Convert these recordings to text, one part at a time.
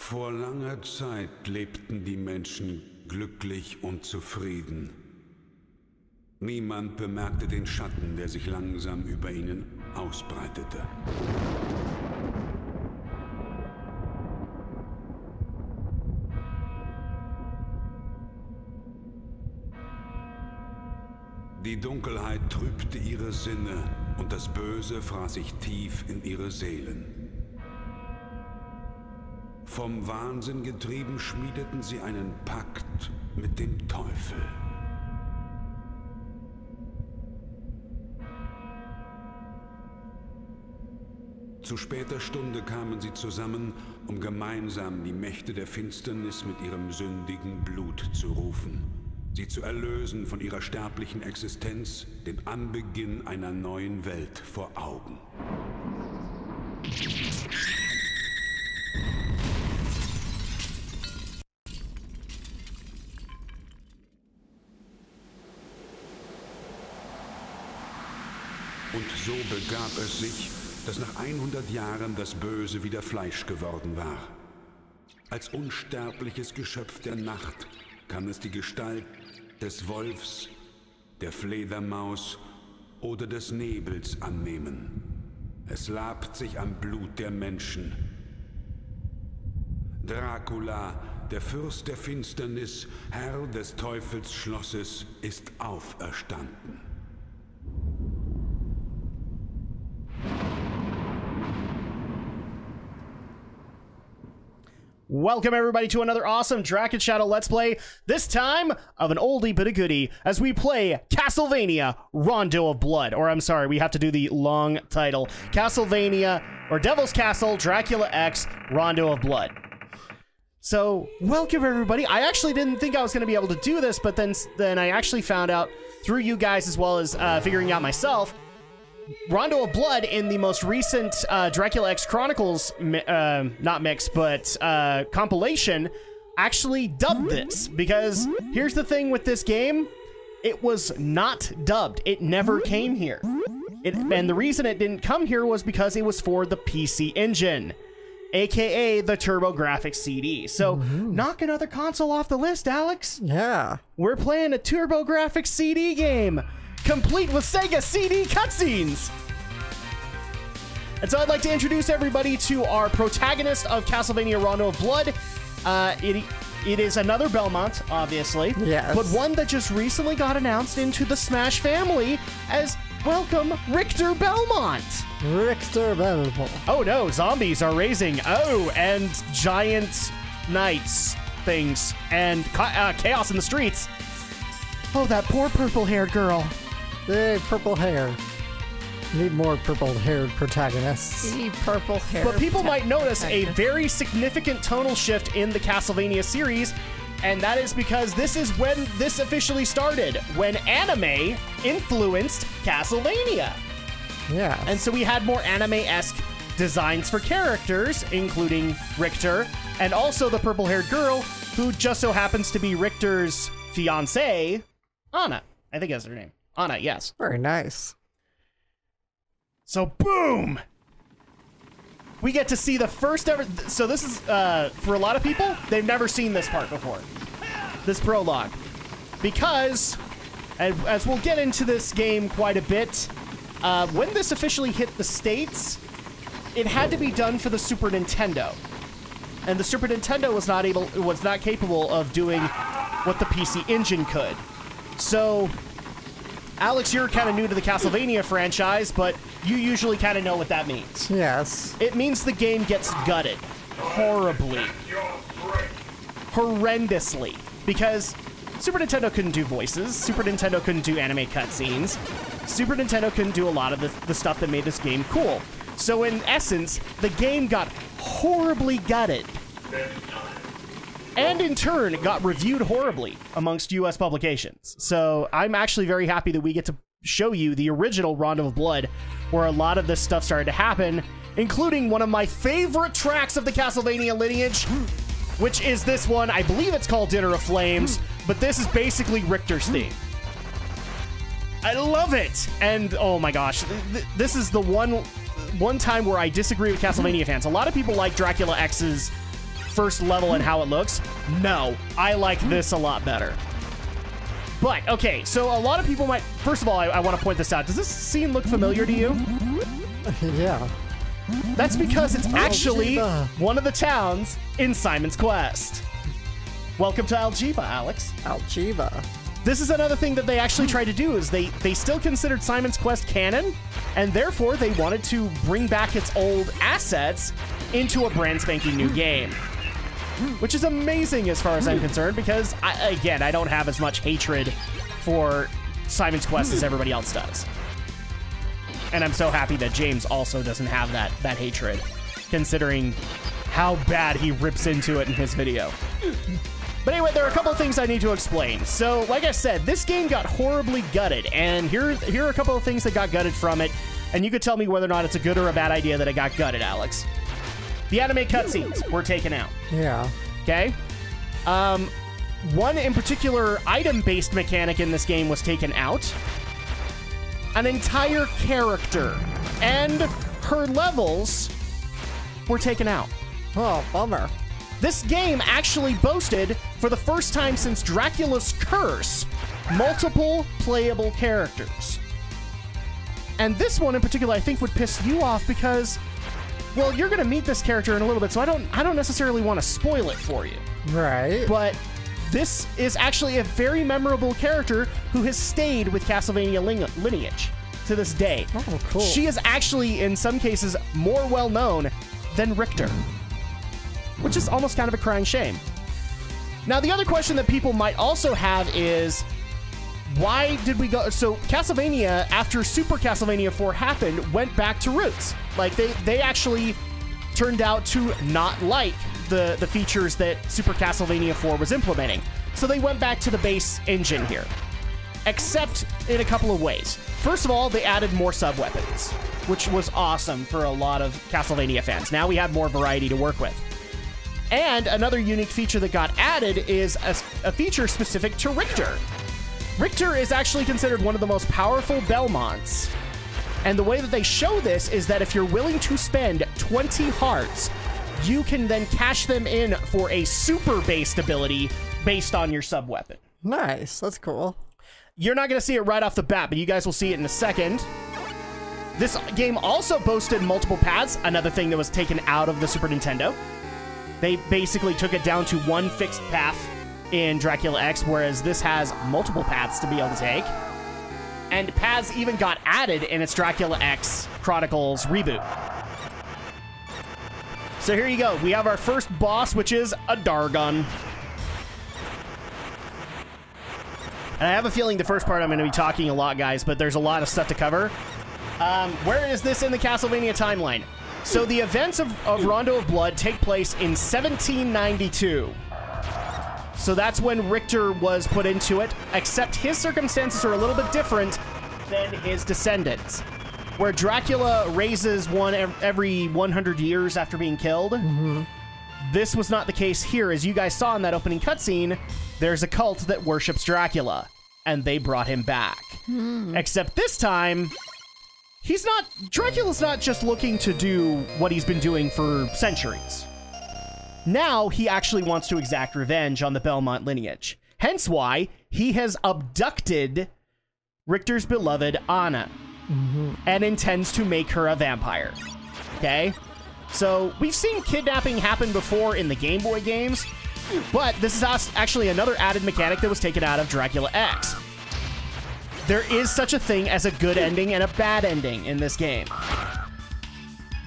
Vor langer Zeit lebten die Menschen glücklich und zufrieden. Niemand bemerkte den Schatten, der sich langsam über ihnen ausbreitete. Die Dunkelheit trübte ihre Sinne und das Böse fraß sich tief in ihre Seelen. Vom Wahnsinn getrieben schmiedeten sie einen Pakt mit dem Teufel. Zu später Stunde kamen sie zusammen, um gemeinsam die Mächte der Finsternis mit ihrem sündigen Blut zu rufen. Sie zu erlösen von ihrer sterblichen Existenz, den Anbeginn einer neuen Welt vor Augen. Und so begab es sich, dass nach 100 Jahren das Böse wieder Fleisch geworden war. Als unsterbliches Geschöpf der Nacht kann es die Gestalt des Wolfs, der Fledermaus oder des Nebels annehmen. Es labt sich am Blut der Menschen. Dracula, der Fürst der Finsternis, Herr des Teufelsschlosses, ist auferstanden. Welcome everybody to another awesome Drak and Shadow Let's Play, this time of an oldie but a goodie, as we play Castlevania Rondo of Blood. Or I'm sorry, we have to do the long title. Castlevania, or Devil's Castle, Dracula X, Rondo of Blood. So, welcome everybody. I actually didn't think I was going to be able to do this, but then I actually found out through you guys as well as figuring out myself, Rondo of Blood in the most recent Dracula X Chronicles, not mix, but compilation, actually dubbed this. Because here's the thing with this game, it was not dubbed. It never came here. And the reason it didn't come here was because it was for the PC Engine, aka the TurboGrafx CD. So, knock another console off the list, Alex. Yeah. We're playing a TurboGrafx CD game, complete with Sega CD cutscenes. And so I'd like to introduce everybody to our protagonist of Castlevania Rondo of Blood. It is another Belmont, obviously. Yes. But one that just recently got announced into the Smash family as welcome Richter Belmont. Richter Belmont. Oh no, zombies are raising. Oh, and giant knights things and chaos in the streets. Oh, that poor purple-haired girl. Hey, purple hair. Need more purple-haired protagonists. Purple hair. But people might notice a very significant tonal shift in the Castlevania series, and that is because this is when this officially started, when anime influenced Castlevania. Yeah. And so we had more anime-esque designs for characters, including Richter, and also the purple-haired girl, who just so happens to be Richter's fiancée, Anna. I think that's her name. Anna, yes. Very nice. So, boom! We get to see the first ever... So this is, for a lot of people, they've never seen this part before. This prologue. Because, as we'll get into this game quite a bit, when this officially hit the States, it had to be done for the Super Nintendo. And the Super Nintendo was not capable of doing what the PC Engine could. So, Alex, you're kind of new to the Castlevania franchise, but you usually kind of know what that means. Yes. It means the game gets gutted. Horribly. Horrendously. Because Super Nintendo couldn't do voices. Super Nintendo couldn't do anime cutscenes. Super Nintendo couldn't do a lot of the stuff that made this game cool. So in essence, the game got horribly gutted. And in turn, it got reviewed horribly amongst US publications. So I'm actually very happy that we get to show you the original Rondo of Blood, where a lot of this stuff started to happen, including one of my favorite tracks of the Castlevania lineage, which is this one. I believe it's called Dinner of Flames, but this is basically Richter's theme. I love it! And oh my gosh, this is the one time where I disagree with Castlevania fans. A lot of people like Dracula X's first level and how it looks, no, I like this a lot better. But, okay, so a lot of people might... First of all, I want to point this out. Does this scene look familiar to you? Yeah. That's because it's actually one of the towns in Simon's Quest. Welcome to Algiba, Alex. Algiba. This is another thing that they actually tried to do, is they still considered Simon's Quest canon, and therefore they wanted to bring back its old assets into a brand spanking new game. Which is amazing as far as I'm concerned, because, I don't have as much hatred for Simon's Quest as everybody else does. And I'm so happy that James also doesn't have that hatred, considering how bad he rips into it in his video. But anyway, there are a couple of things I need to explain. So, like I said, this game got horribly gutted, and here are a couple of things that got gutted from it, and you could tell me whether or not it's a good or a bad idea that it got gutted, Alex. The anime cutscenes were taken out. Yeah. Okay? One in particular item-based mechanic in this game was taken out. An entire character and her levels were taken out. Oh, bummer. This game actually boasted, for the first time since Dracula's Curse, multiple playable characters. And this one in particular I think would piss you off because, well, you're going to meet this character in a little bit, so I don't necessarily want to spoil it for you. Right. But this is actually a very memorable character who has stayed with Castlevania lineage to this day. Oh, cool. She is actually, in some cases, more well-known than Richter, which is almost kind of a crying shame. Now, the other question that people might also have is, why did we go... So, Castlevania, after Super Castlevania 4 happened, went back to roots. Like, they actually turned out to not like the features that Super Castlevania 4 was implementing. So they went back to the base engine here. Except in a couple of ways. First of all, they added more sub-weapons, which was awesome for a lot of Castlevania fans. Now we have more variety to work with. And another unique feature that got added is a feature specific to Richter. Richter is actually considered one of the most powerful Belmonts. And the way that they show this is that if you're willing to spend 20 hearts, you can then cash them in for a super-based ability based on your sub-weapon. Nice. That's cool. You're not going to see it right off the bat, but you guys will see it in a second. This game also boasted multiple paths, another thing that was taken out of the Super Nintendo. They basically took it down to one fixed path in Dracula X, whereas this has multiple paths to be able to take. And paths even got added in its Dracula X Chronicles reboot. So here you go. We have our first boss, which is a Dargon. And I have a feeling the first part I'm going to be talking a lot, guys, but there's a lot of stuff to cover. Where is this in the Castlevania timeline? So the events of Rondo of Blood take place in 1792. So that's when Richter was put into it, except his circumstances are a little bit different than his descendants. Where Dracula raises one every 100 years after being killed. Mm-hmm. This was not the case here. As you guys saw in that opening cutscene, there's a cult that worships Dracula, and they brought him back. Except this time, Dracula's not just looking to do what he's been doing for centuries. Now, he actually wants to exact revenge on the Belmont lineage. Hence why he has abducted Richter's beloved Anna, and intends to make her a vampire. Okay? So, we've seen kidnapping happen before in the Game Boy games, but this is actually another added mechanic that was taken out of Dracula X. There is such a thing as a good ending and a bad ending in this game.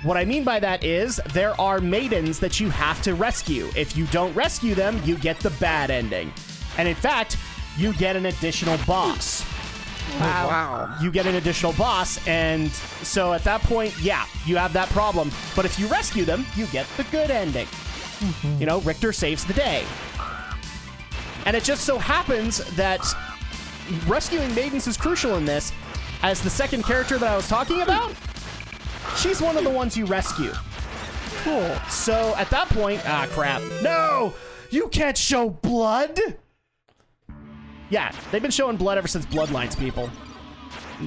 What I mean by that is, there are maidens that you have to rescue. If you don't rescue them, you get the bad ending. And in fact, you get an additional boss. Wow. You get an additional boss, and so at that point, yeah, you have that problem. But if you rescue them, you get the good ending. You know, Richter saves the day. And it just so happens that rescuing maidens is crucial in this, as the second character that I was talking about, she's one of the ones you rescue. Cool. So at that point, crap. No! You can't show blood! Yeah, they've been showing blood ever since Bloodlines, people.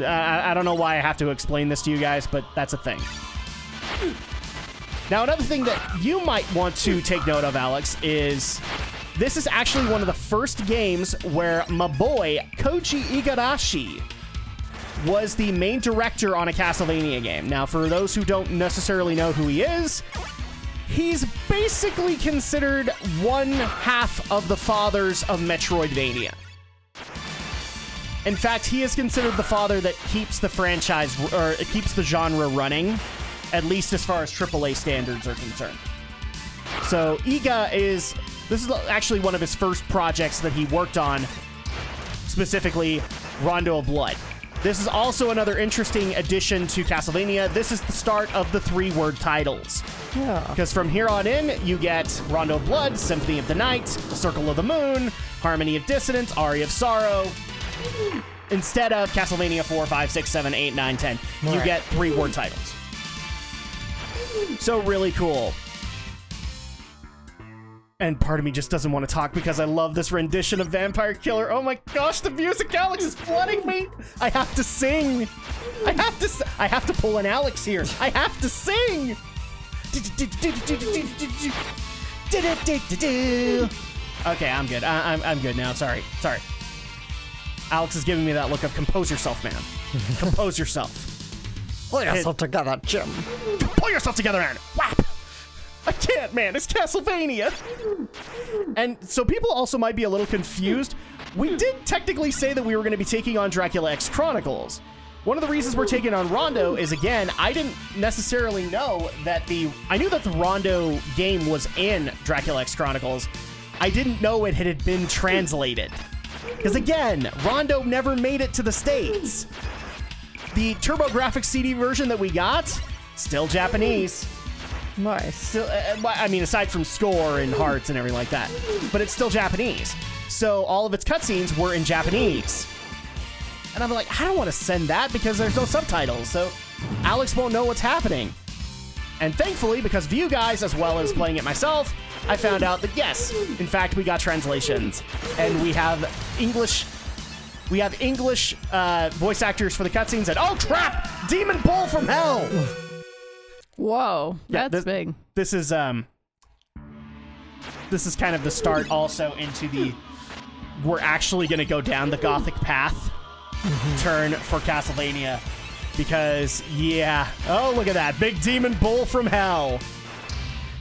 I don't know why I have to explain this to you guys, but that's a thing. Now, another thing that you might want to take note of, Alex, is this is actually one of the first games where my boy, Koji Igarashi, was the main director on a Castlevania game. Now, for those who don't necessarily know who he is, he's basically considered one half of the fathers of Metroidvania. In fact, he is considered the father that keeps the franchise, or keeps the genre running, at least as far as AAA standards are concerned. So this is actually one of his first projects that he worked on, specifically Rondo of Blood. This is also another interesting addition to Castlevania. This is the start of the 3-word titles. Yeah. Because from here on in, you get Rondo of Blood, Symphony of the Night, Circle of the Moon, Harmony of Dissonance, Aria of Sorrow. Instead of Castlevania 4, 5, 6, 7, 8, 9, 10, you get 3-word titles. So really cool. And part of me just doesn't want to talk because I love this rendition of Vampire Killer. Oh my gosh, the music, Alex, is flooding me. I have to sing. I have to pull an Alex here. I have to sing. Okay, I'm good. I'm good now. Sorry. Alex is giving me that look of compose yourself, man. Compose yourself. Pull yourself together, Jim. Pull yourself together, man. Whap. I can't, man. It's Castlevania. And so people also might be a little confused. We did technically say that we were going to be taking on Dracula X Chronicles. One of the reasons we're taking on Rondo is, again, I didn't necessarily know that I knew that the Rondo game was in Dracula X Chronicles. I didn't know it had been translated. Because, again, Rondo never made it to the States. The TurboGrafx CD version that we got, still Japanese. Nice. Still, I mean, aside from score and hearts and everything like that, but it's still Japanese. So all of its cutscenes were in Japanese. And I'm like, I don't want to send that because there's no subtitles, so Alex won't know what's happening. And thankfully, because of you guys, as well as playing it myself, I found out that yes, in fact, we got translations. And we have English voice actors for the cutscenes, and oh crap! Demon Bull from Hell! Whoa, yeah, that's big. This is kind of the start also into we're actually gonna go down the Gothic path turn for Castlevania. Because, yeah, oh look at that, big Demon Bull from Hell.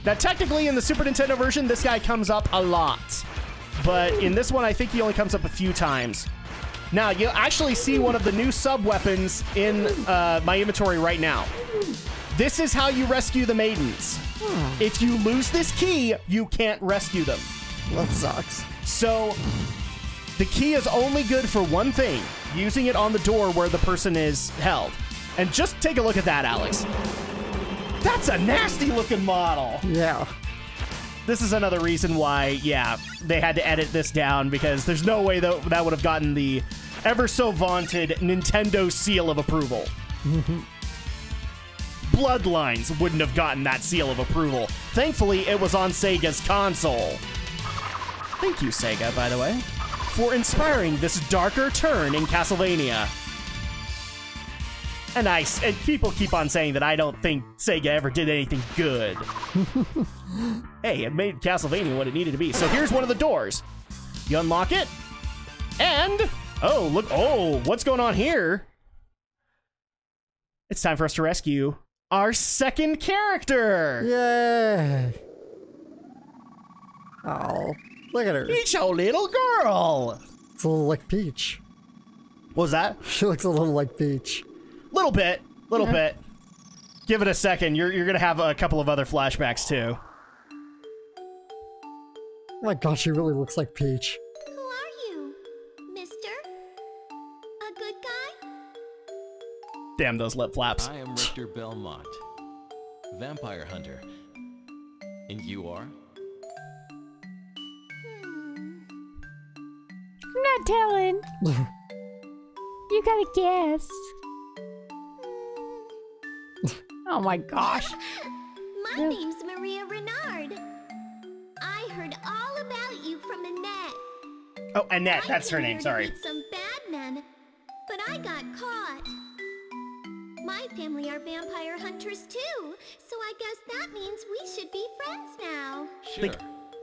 Now technically in the Super Nintendo version, this guy comes up a lot. But in this one, I think he only comes up a few times. Now, you'll actually see one of the new sub-weapons in my inventory right now. This is how you rescue the maidens. If you lose this key, you can't rescue them. That sucks. So, the key is only good for one thing, using it on the door where the person is held. And just take a look at that, Alex. That's a nasty-looking model. Yeah. This is another reason why, yeah, they had to edit this down, because there's no way that would have gotten the ever-so-vaunted Nintendo seal of approval. Bloodlines wouldn't have gotten that seal of approval. Thankfully, it was on Sega's console. Thank you, Sega, by the way, for inspiring this darker turn in Castlevania. And people keep on saying that I don't think Sega ever did anything good. Hey, it made Castlevania what it needed to be. So here's one of the doors. You unlock it, and oh, look, oh, what's going on here? It's time for us to rescue our second character. Yay. Oh, look at her. Peach, a little girl. It's a little like Peach. What was that? She looks a little like Peach. Little bit. Give it a second. You're gonna have a couple of other flashbacks too. Oh my gosh, she really looks like Peach. Who are you, mister? A good guy? Damn those lip flaps. I am Richter Belmont, vampire hunter. And you are? I'm not telling. You gotta guess. Oh my gosh. My name's Maria Renard. I heard all about you from Annette. Oh, Annette, that's her name, I sorry. came here to meet some bad men, but I got caught. My family are vampire hunters too, so I guess that means Sure,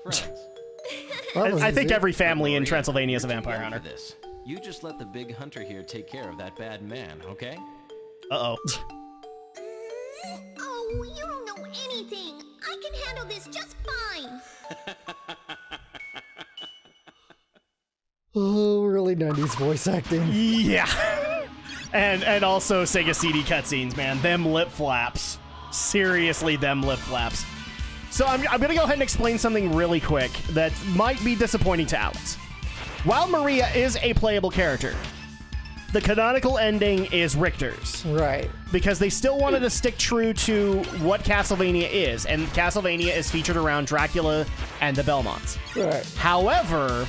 friends. I think easy. every family in Maria, Transylvania is a you're too vampire young hunter. for this. You just let the big hunter here take care of that bad man, okay? Uh-oh. Oh, you don't know anything. I can handle this just fine. Oh, really 90s voice acting. Yeah. and also Sega CD cutscenes, man. Them lip flaps. Seriously, them lip flaps. So I'm going to go ahead and explain something really quick that might be disappointing to Alex. While Maria is a playable character, the canonical ending is Richter's. Right. Because they still wanted to stick true to what Castlevania is, and Castlevania is featured around Dracula and the Belmonts. Right. However,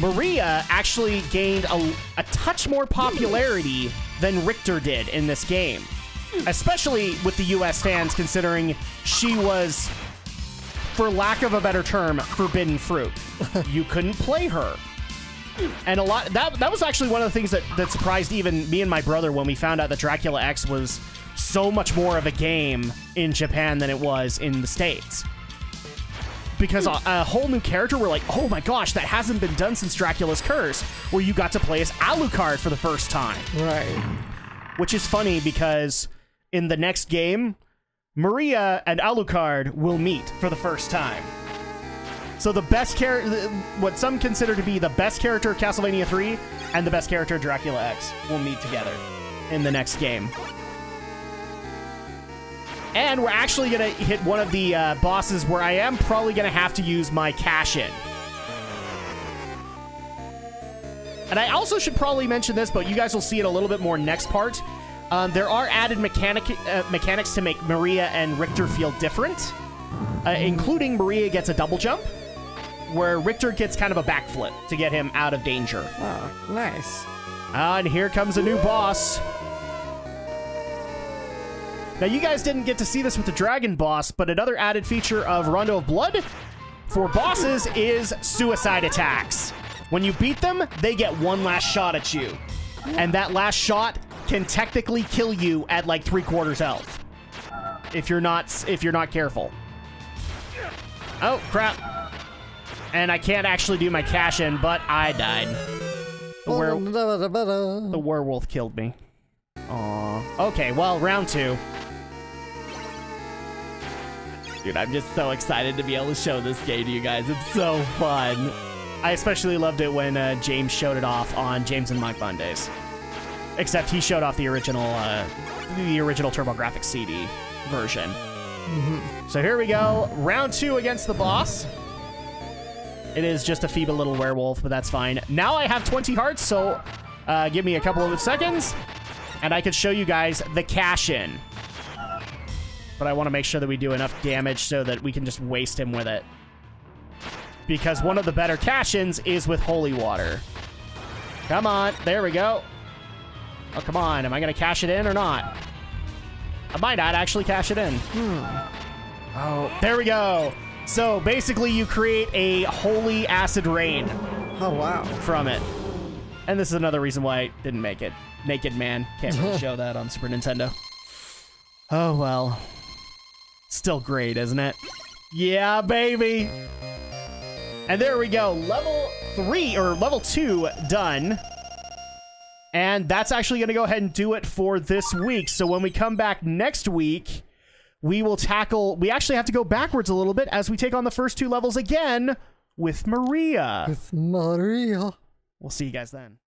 Maria actually gained a touch more popularity than Richter did in this game. Especially with the US fans, considering she was, for lack of a better term, forbidden fruit. You couldn't play her. And a lot that was actually one of the things that surprised even me and my brother when we found out that Dracula X was so much more of a game in Japan than it was in the States. Because a whole new character, we're like, oh my gosh, that hasn't been done since Dracula's Curse, where you got to play as Alucard for the first time. Right. Which is funny because in the next game, Maria and Alucard will meet for the first time. So the best character, what some consider to be the best character of Castlevania 3 and the best character of Dracula X will meet together in the next game. And we're actually going to hit one of the bosses where I am probably going to have to use my cash-in. And I also should probably mention this, but you guys will see it a little bit more next part. There are added mechanics to make Maria and Richter feel different, including Maria gets a double jump, where Richter gets kind of a backflip to get him out of danger. Oh, nice. And here comes a new boss. Now, you guys didn't get to see this with the dragon boss, but another added feature of Rondo of Blood for bosses is suicide attacks. When you beat them, they get one last shot at you. And that last shot can technically kill you at like 3/4 health. If you're not careful. Oh, crap. And I can't actually do my cash-in, but I died. The werewolf killed me. Aw. Okay, well, round 2. Dude, I'm just so excited to be able to show this game to you guys. It's so fun. I especially loved it when James showed it off on James and Mike Mondays. Except he showed off the original TurboGrafx CD version. So here we go. Round 2 against the boss. It is just a feeble little werewolf, but that's fine. Now I have 20 hearts, so give me a couple of seconds, and I can show you guys the cash-in. But I want to make sure that we do enough damage so that we can just waste him with it. Because one of the better cash-ins is with holy water. Come on, there we go. Oh, come on, am I going to cash it in or not? I might not actually cash it in. Oh, there we go. So basically you create a holy acid rain. Oh, wow. From it. And this is another reason why I didn't make it. Naked Man. Can't really show that on Super Nintendo. Oh, well. Still great, isn't it? Yeah, baby. And there we go. Level 3, or level 2, done. And that's actually going to go ahead and do it for this week. So when we come back next week, we will tackle... We actually have to go backwards a little bit as we take on the first 2 levels again with Maria. With Maria. We'll see you guys then.